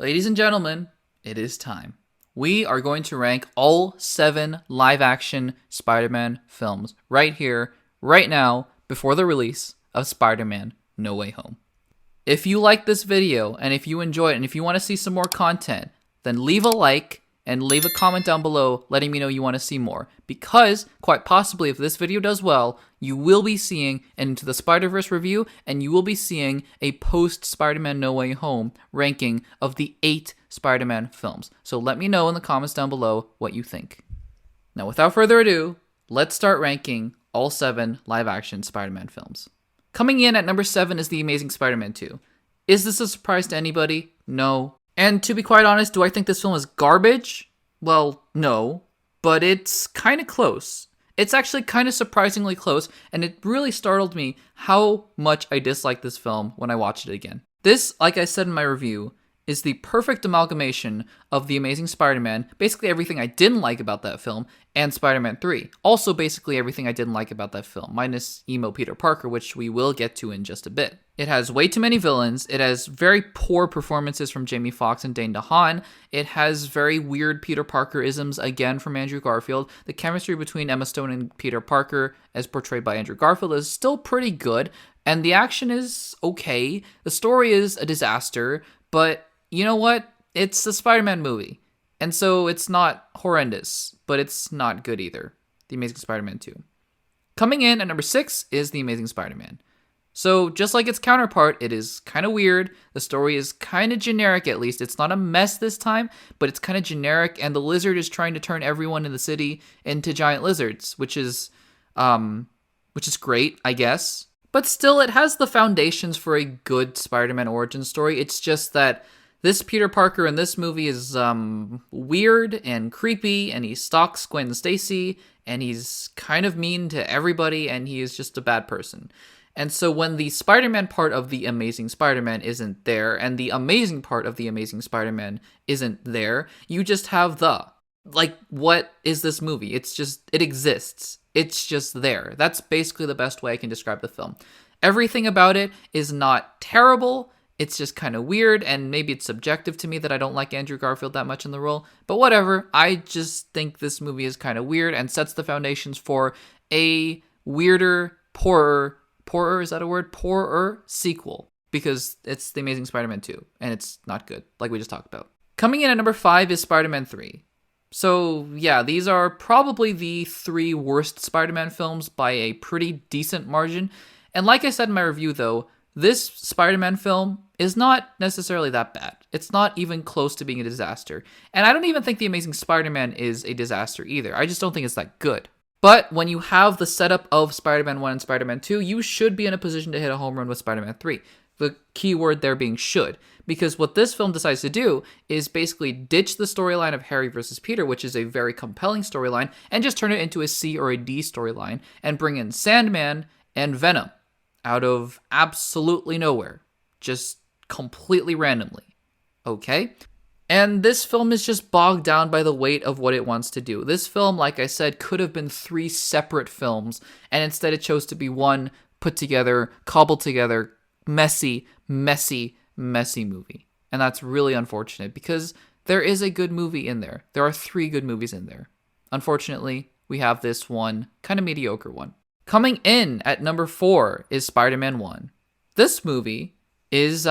Ladies and gentlemen, it is time. We are going to rank all 7 live-action Spider-Man films right here, right now, before the release of Spider-Man No Way Home. If you like this video, and if you enjoy it, and if you want to see some more content, then leave a like and leave a comment down below letting me know you want to see more. Because, quite possibly, if this video does well, you will be seeing an Into the Spider-Verse review, and you will be seeing a post-Spider-Man No Way Home ranking of the 8 Spider-Man films. So let me know in the comments down below what you think. Now, without further ado, let's start ranking all 7 live-action Spider-Man films. Coming in at number 7 is The Amazing Spider-Man 2. Is this a surprise to anybody? No. And to be quite honest, do I think this film is garbage? Well, no. But it's kind of close. It's actually kind of surprisingly close, and it really startled me how much I disliked this film when I watched it again. This, like I said in my review, is the perfect amalgamation of The Amazing Spider-Man, basically everything I didn't like about that film, and Spider-Man 3. Also basically everything I didn't like about that film, minus emo Peter Parker, which we will get to in just a bit. It has way too many villains, it has very poor performances from Jamie Foxx and Dane DeHaan, it has very weird Peter Parker-isms again from Andrew Garfield. The chemistry between Emma Stone and Peter Parker, as portrayed by Andrew Garfield, is still pretty good, and the action is okay. The story is a disaster, but you know what? It's a Spider-Man movie. And so it's not horrendous, but it's not good either. The Amazing Spider-Man 2. Coming in at number 6 is The Amazing Spider-Man. So just like its counterpart, it is kind of weird. The story is kind of generic, at least. It's not a mess this time, but it's kind of generic. And the lizard is trying to turn everyone in the city into giant lizards, which is great, I guess. But still, it has the foundations for a good Spider-Man origin story. It's just that this Peter Parker in this movie is weird and creepy, and he stalks Gwen Stacy, and he's kind of mean to everybody, and he is just a bad person. And so when the Spider-Man part of The Amazing Spider-Man isn't there, and the amazing part of The Amazing Spider-Man isn't there, you just have what is this movie? It exists. It's just there. That's basically the best way I can describe the film. Everything about it is not terrible. It's just kind of weird, and maybe it's subjective to me that I don't like Andrew Garfield that much in the role. But whatever, I just think this movie is kind of weird and sets the foundations for a weirder, poorer sequel. Because it's The Amazing Spider-Man 2, and it's not good, like we just talked about. Coming in at number 5 is Spider-Man 3. So yeah, these are probably the 3 worst Spider-Man films by a pretty decent margin. And like I said in my review though, this Spider-Man film is not necessarily that bad. It's not even close to being a disaster. And I don't even think The Amazing Spider-Man is a disaster either. I just don't think it's that good. But when you have the setup of Spider-Man 1 and Spider-Man 2, you should be in a position to hit a home run with Spider-Man 3. The key word there being should. Because what this film decides to do is basically ditch the storyline of Harry versus Peter, which is a very compelling storyline, and just turn it into a C or a D storyline, and bring in Sandman and Venom out of absolutely nowhere. Just completely randomly. Okay? And this film is just bogged down by the weight of what it wants to do. This film, like I said, could have been 3 separate films, and instead it chose to be one put together, cobbled together, messy movie. And that's really unfortunate, because there is a good movie in there. There are 3 good movies in there. Unfortunately, we have this one kind of mediocre one. Coming in at number 4 is Spider-Man 1. This movie is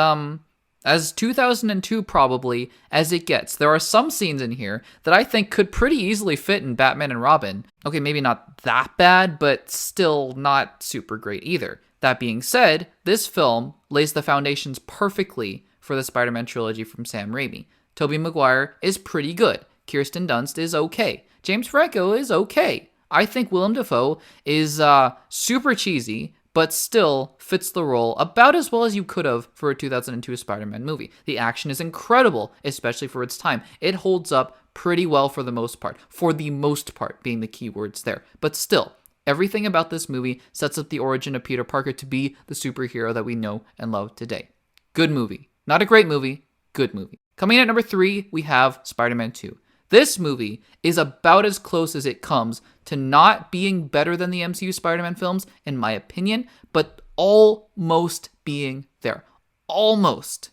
as 2002 probably as it gets. There are some scenes in here that I think could pretty easily fit in Batman and Robin. Okay, maybe not that bad, but still not super great either. That being said, this film lays the foundations perfectly for the Spider-Man trilogy from Sam Raimi. Tobey Maguire is pretty good. Kirsten Dunst is okay. James Franco is okay. I think Willem Dafoe is super cheesy, but still fits the role about as well as you could have for a 2002 Spider-Man movie. The action is incredible, especially for its time. It holds up pretty well for the most part. For the most part being the key words there. But still, everything about this movie sets up the origin of Peter Parker to be the superhero that we know and love today. Good movie. Not a great movie, good movie. Coming in at number 3, we have Spider-Man 2. This movie is about as close as it comes to not being better than the MCU Spider-Man films, in my opinion, but almost being there. Almost.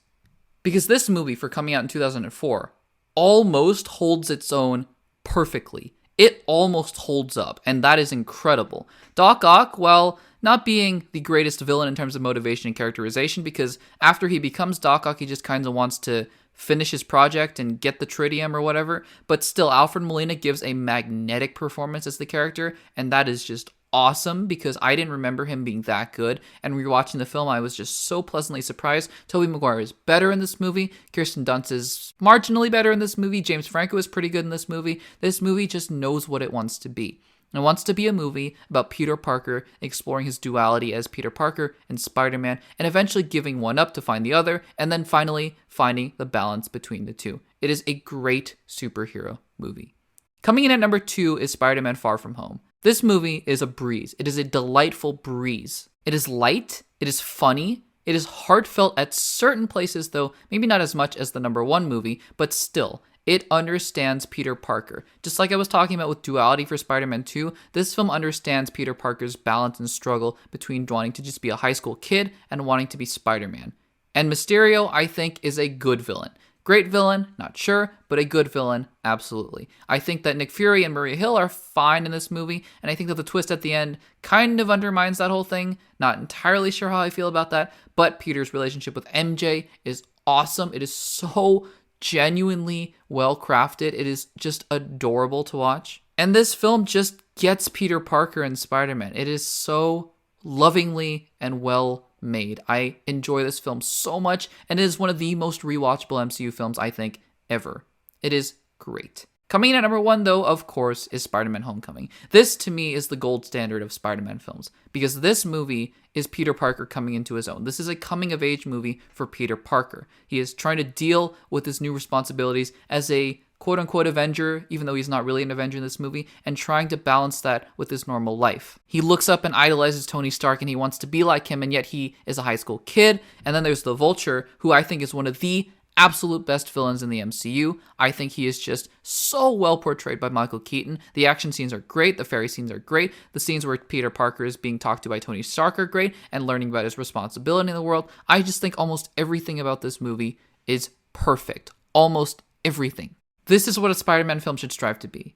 Because this movie, for coming out in 2004, almost holds its own perfectly. It almost holds up, and that is incredible. Doc Ock, while not being the greatest villain in terms of motivation and characterization, because after he becomes Doc Ock, he just kind of wants to finish his project and get the tritium or whatever, but still, Alfred Molina gives a magnetic performance as the character, and that is just awesome because I didn't remember him being that good, and rewatching the film, I was just so pleasantly surprised. Tobey Maguire is better in this movie. Kirsten Dunst is marginally better in this movie. James Franco is pretty good in this movie. This movie just knows what it wants to be. It wants to be a movie about Peter Parker exploring his duality as Peter Parker and Spider-Man, and eventually giving one up to find the other, and then finally finding the balance between the two. It is a great superhero movie. Coming in at number 2 is Spider-Man Far From Home. This movie is a breeze. It is a delightful breeze. It is light. It is funny. It is heartfelt at certain places, though maybe not as much as the number 1 movie, but still, it understands Peter Parker. Just like I was talking about with duality for Spider-Man 2, this film understands Peter Parker's balance and struggle between wanting to just be a high school kid and wanting to be Spider-Man. And Mysterio, I think, is a good villain. Great villain, not sure, but a good villain, absolutely. I think that Nick Fury and Maria Hill are fine in this movie, and I think that the twist at the end kind of undermines that whole thing. Not entirely sure how I feel about that, but Peter's relationship with MJ is awesome. It is so genuinely well crafted. It is just adorable to watch. And this film just gets Peter Parker and Spider-Man. It is so lovingly and well made. I enjoy this film so much, and it is one of the most rewatchable MCU films, I think, ever. It is great. Coming in at number 1, though, of course, is Spider-Man Homecoming. This, to me, is the gold standard of Spider-Man films, because this movie is Peter Parker coming into his own. This is a coming-of-age movie for Peter Parker. He is trying to deal with his new responsibilities as a quote-unquote Avenger, even though he's not really an Avenger in this movie, and trying to balance that with his normal life. He looks up and idolizes Tony Stark, and he wants to be like him, and yet he is a high school kid. And then there's the Vulture, who I think is one of the absolute best villains in the MCU. I think he is just so well portrayed by Michael Keaton. The action scenes are great. The fairy scenes are great. The scenes where Peter Parker is being talked to by Tony Stark are great, and learning about his responsibility in the world. I just think almost everything about this movie is perfect. Almost everything. This is what a Spider-Man film should strive to be.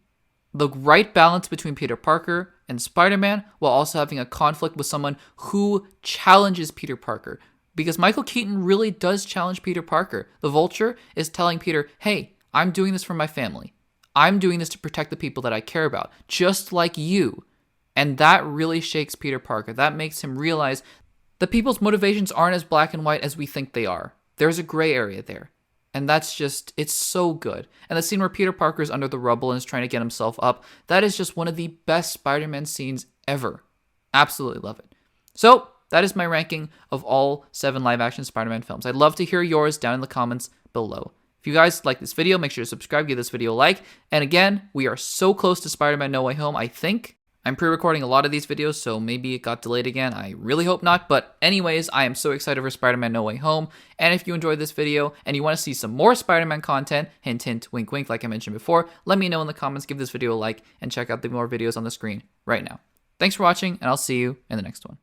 The right balance between Peter Parker and Spider-Man, while also having a conflict with someone who challenges Peter Parker. Because Michael Keaton really does challenge Peter Parker. The Vulture is telling Peter, hey, I'm doing this for my family. I'm doing this to protect the people that I care about, just like you. And that really shakes Peter Parker. That makes him realize that people's motivations aren't as black and white as we think they are. There's a gray area there. And that's just, it's so good. And the scene where Peter Parker is under the rubble and is trying to get himself up, that is just one of the best Spider-Man scenes ever. Absolutely love it. So, that is my ranking of all 7 live-action Spider-Man films. I'd love to hear yours down in the comments below. If you guys like this video, make sure to subscribe, give this video a like. And again, we are so close to Spider-Man No Way Home, I think. I'm pre-recording a lot of these videos, so maybe it got delayed again. I really hope not. But anyways, I am so excited for Spider-Man No Way Home. And if you enjoyed this video and you want to see some more Spider-Man content, hint, hint, wink, wink, like I mentioned before, let me know in the comments, give this video a like, and check out the more videos on the screen right now. Thanks for watching, and I'll see you in the next one.